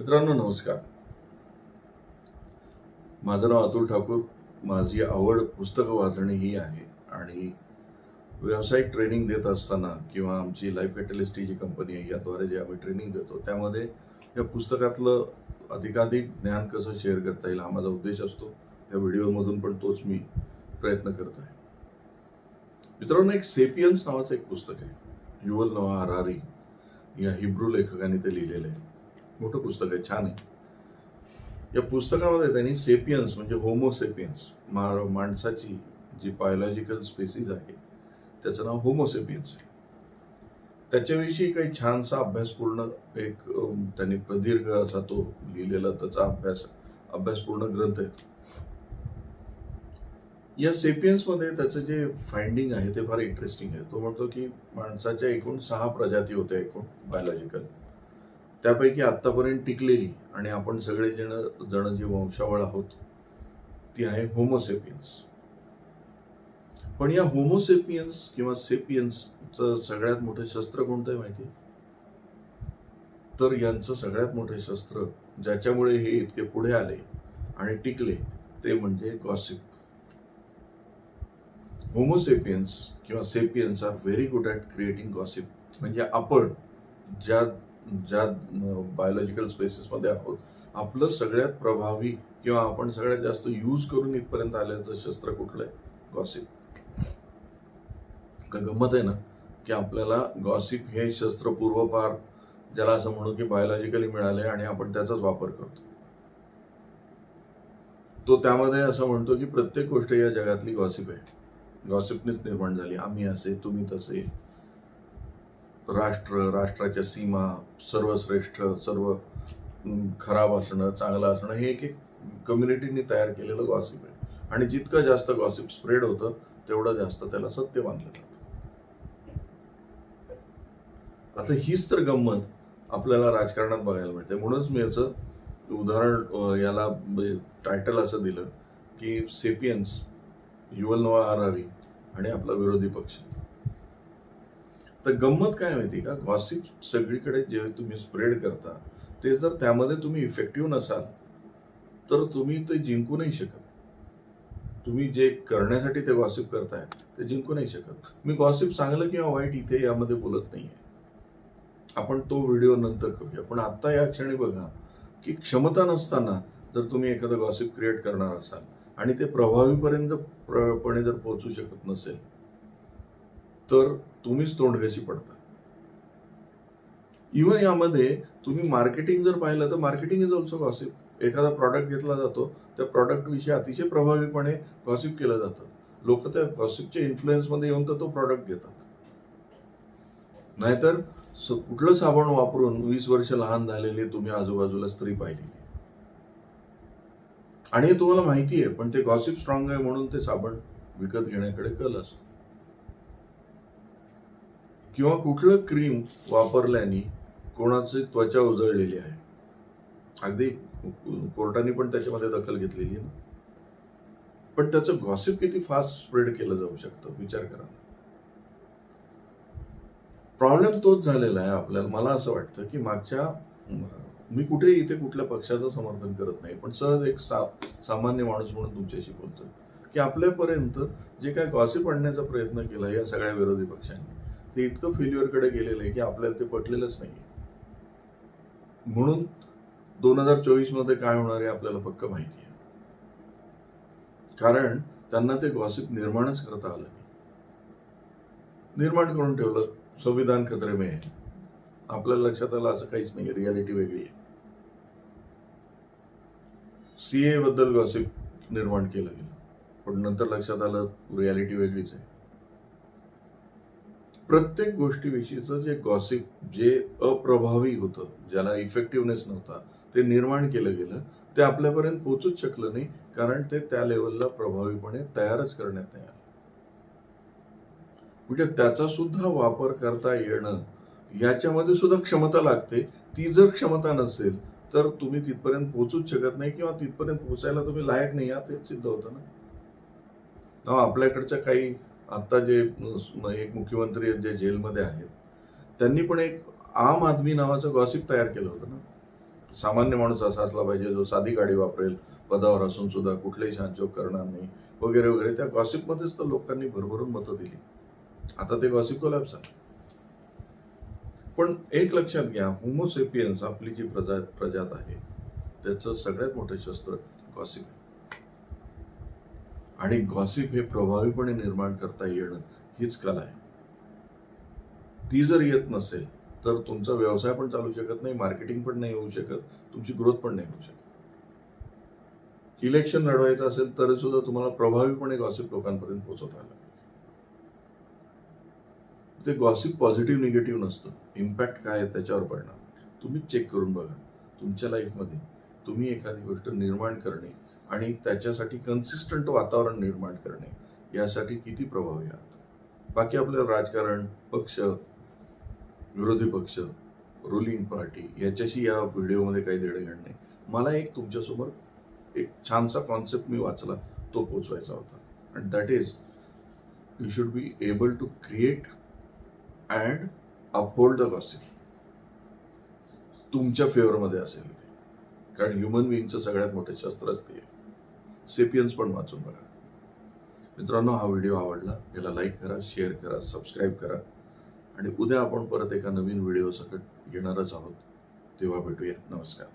मित्रांनो नमस्कार. माझं नाव अतुल ठाकूर. माझी आवड पुस्तकं वाचणे ही आहे आणि व्यावसायिक ट्रेनिंग देत असताना किंवा आमची लाईफ कॅटलिस्ट जी कंपनी आहे याद्वारे जे आम्ही ट्रेनिंग देतो त्यामध्ये या पुस्तकातलं अधिकाधिक ज्ञान कसं शेअर करता येईल हा माझा उद्देश असतो. या व्हिडिओमधून पण तोच मी प्रयत्न करत आहे. मित्रांनो, एक सेपियन्स नावाचं एक पुस्तक आहे. युव्हल नोआ हरारी या हिब्रू लेखकाने ते लिहिलेलं आहे. मोठं पुस्तक आहे, छान आहे. या पुस्तकामध्ये त्यांनी सेपियन्स म्हणजे होमोसेपियन्स माणसाची जी बायोलॉजिकल स्पेसिस आहे त्याचं नाव होमोसेपियन्स आहे. त्याच्याविषयी काही छानसा अभ्यासपूर्ण एक त्यांनी प्रदीर्घ असा तो लिहिलेला त्याचा अभ्यासपूर्ण ग्रंथ आहे. या सेपियन्स मध्ये त्याचं जे फाइंडिंग आहे ते फार इंटरेस्टिंग आहे. तो म्हणतो की माणसाच्या एकूण 6 प्रजाती होत्या एकूण बायोलॉजिकल. त्यापैकी आतापर्यंत टिकलेली आणि आपण सगळेजण जी वंशावळ आहोत ती आहे होमोसेपियन्स. पण या होमोसेपियन्स किंवा सेपियन्सचं सगळ्यात मोठे शस्त्र कोणतं आहे माहिती? तर यांचं सगळ्यात मोठे शस्त्र ज्याच्यामुळे हे इतके पुढे आले आणि टिकले ते म्हणजे गॉसिप. होमोसेपियन्स किंवा sapiens are very good at creating gossip. म्हणजे आपण ज्या ज्या बायोलॉजिकल स्पेसिसमध्ये आहोत आपलं सगळ्यात प्रभावी किंवा आपण सगळ्यात जास्त यूज करून इथपर्यंत आल्याचं शस्त्र कुठलं आहे? गॉसिप. गंमत आहे ना की आपल्याला गॉसिप हे शस्त्र पूर्वपार ज्याला असं म्हणू की बायोलॉजिकली मिळाले आणि आपण त्याचाच वापर करतो. तो त्यामध्ये असं म्हणतो की प्रत्येक गोष्ट या जगातली गॉसिप आहे. गॉसिपनेच निर्माण झाली. आम्ही असे, तुम्ही तसे, राष्ट्राच्या सीमा, सर्वश्रेष्ठ, सर्व खराब असणं, चांगलं असणं हे एक कम्युनिटीने तयार केलेलं गॉसिप आहे. आणि जितकं जास्त गॉसिप स्प्रेड होतं तेवढं जास्त त्याला सत्य मानलं जातं. आता हीच तर गंमत आपल्याला राजकारणात बघायला मिळते. म्हणूनच मी याचं उदाहरण याला टायटल असं दिलं की सेपियन्स, युव्हल नोआ हरारी आणि आपला विरोधी पक्ष. तर गंमत काय माहिती का? गॉसिप सगळीकडे जे तुम्ही स्प्रेड करता ते जर त्यामध्ये तुम्ही इफेक्टिव्ह नसाल तर तुम्ही ते जिंकू नाही शकत. तुम्ही जे करण्यासाठी ते गॉसिप करताय ते जिंकू नाही शकत. मी गॉसिप चांगलं किंवा वाईट इथे यामध्ये बोलत नाहीये. आपण तो व्हिडिओ नंतर करूया. पण आता या क्षणी बघा की क्षमता नसताना जर तुम्ही एखादं गॉसिप क्रिएट करणार असाल आणि ते प्रभावीपणे जर पोहोचू शकत नसेल तर तुम्हीच तोंडघशी पडता. इव्हन यामध्ये तुम्ही मार्केटिंग जर पाहिलं तर मार्केटिंग इज ऑल्सो गॉसिप. एखादा प्रॉडक्ट घेतला जातो, त्या प्रॉडक्ट विषयी अतिशय प्रभावीपणे गॉसिप केलं जातं. लोक त्या गॉसिपच्या इन्फ्लुएन्समध्ये येऊन तर तो प्रॉडक्ट घेतात. नाहीतर कुठलं साबण वापरून 20 वर्ष लहान झालेले तुम्ही आजूबाजूला स्त्री पाहिली आणि हे तुम्हाला माहिती आहे, पण ते गॉसिप स्ट्रॉंग आहे म्हणून ते साबण विकत घेण्याकडे कल असतो. किंवा कुठलं क्रीम वापरल्याने कोणाची त्वचा उजळलेली आहे, अगदी कोर्टाने पण त्याच्यामध्ये दखल घेतलेली आहे ना. पण त्याचं गॉसिप किती फास्ट स्प्रेड केलं जाऊ शकतं विचार करा. प्रॉब्लेम तोच झालेला आहे आपल्याला. मला असं वाटतं की मी कुठेही इथे कुठल्या पक्षाचं समर्थन करत नाही, पण सहज एक सामान्य माणूस म्हणून तुमच्याशी बोलतोय की आपल्यापर्यंत जे काय गॉसिप आणण्याचा प्रयत्न केला या सगळ्या विरोधी पक्षांनी ते इतकं फेल्युअरकडे गेलेलं आहे की आपल्याला ते पटलेलंच नाही. म्हणून 2024 मध्ये काय होणार आहे आपल्याला पक्क माहिती आहे. कारण त्यांना ते गॉसिप निर्माणच करता आलं नाही. निर्माण करून ठेवलं. संविधान खतरे में आहे. आपल्याला लक्षात आलं असं काहीच नाही, रियालिटी वेगळी आहे. सीए बद्दल गॉसिप निर्माण केलं गेलं, पण नंतर लक्षात आलं रियालिटी वेगळीच आहे. प्रत्येक गोष्टीविषयीचं जे गॉसिप जे अप्रभावी होतं, ज्याला इफेक्टिव्हनेस नव्हता, ते निर्माण केलं गेलं. ते आपल्यापर्यंत पोहोचूच शकलं नाही कारण ते त्या लेवलला प्रभावीपणे तयारच करण्यात नाही आलं. म्हणजे त्याचा सुद्धा वापर करता येणं याच्यामध्ये सुद्धा क्षमता लागते. ती जर क्षमता नसेल तर तुम्ही तिथपर्यंत पोहोचूच शकत नाही किंवा तिथपर्यंत पोहोचायला तुम्ही लायक नाही आहात, तेच सिद्ध होतं ना. आपल्याकडच्या काही आता जे एक मुख्यमंत्री आहेत जे जेलमध्ये आहेत त्यांनी पण एक आम आदमी नावाचं गॉसिप तयार केलं होतं ना. सामान्य माणूस असा असला पाहिजे जो साधी गाडी वापरेल, पदावर असून सुद्धा कुठलेही शानचोक करणार नाही वगैरे वगैरे. त्या गॉसिपमध्येच तर लोकांनी भरभरून मतं दिली. आता ते गॉसिप कोलॅप्स झालं. पण एक लक्षात घ्या, होमोसेपियन्स आपली जी प्रजात आहे त्याचं सगळ्यात मोठं शस्त्र गॉसिप आहे. आणि गॉसिप हे प्रभावीपणे निर्माण करता येणं हीच कला आहे. ती जर येत नसेल तर तुमचा व्यवसाय पण चालू शकत नाही, मार्केटिंग पण नाही होऊ शकत, तुमची ग्रोथ पण नाही होऊ शकत. इलेक्शन लढवायचं असेल तरी सुद्धा तुम्हाला प्रभावीपणे गॉसिप लोकांपर्यंत पोहोचवता आलं. ते गॉसिप पॉझिटिव्ह निगेटिव्ह नसतं, इम्पॅक्ट काय आहे त्याच्यावर पडणार. तुम्ही चेक करून बघा तुमच्या लाईफमध्ये तुम्ही एखादी गोष्ट निर्माण करणे आणि त्याच्यासाठी कन्सिस्टंट वातावरण निर्माण करणे यासाठी किती प्रभावी आहात. बाकी आपलं राजकारण, पक्ष, विरोधी पक्ष, रुलिंग पार्टी याच्याशी या व्हिडिओमध्ये काही देणं घेणं नाही. मला एक तुमच्यासमोर एक छानसा कॉन्सेप्ट मी वाचला, तो पोचवायचा होता. And that is you should be able to create and uphold the gossip. तुमच्या फेवरमध्ये असेल ते, कारण ह्युमन बिईंगचं सगळ्यात मोठं शस्त्र असते. सेपियन्स पण वाचून बघा. मित्रांनो, हा व्हिडिओ आवडला, याला लाईक करा, शेअर करा, सबस्क्राईब करा. आणि उद्या आपण परत एका नवीन व्हिडिओ सकट येणारच आहोत. तेव्हा भेटूया. नमस्कार.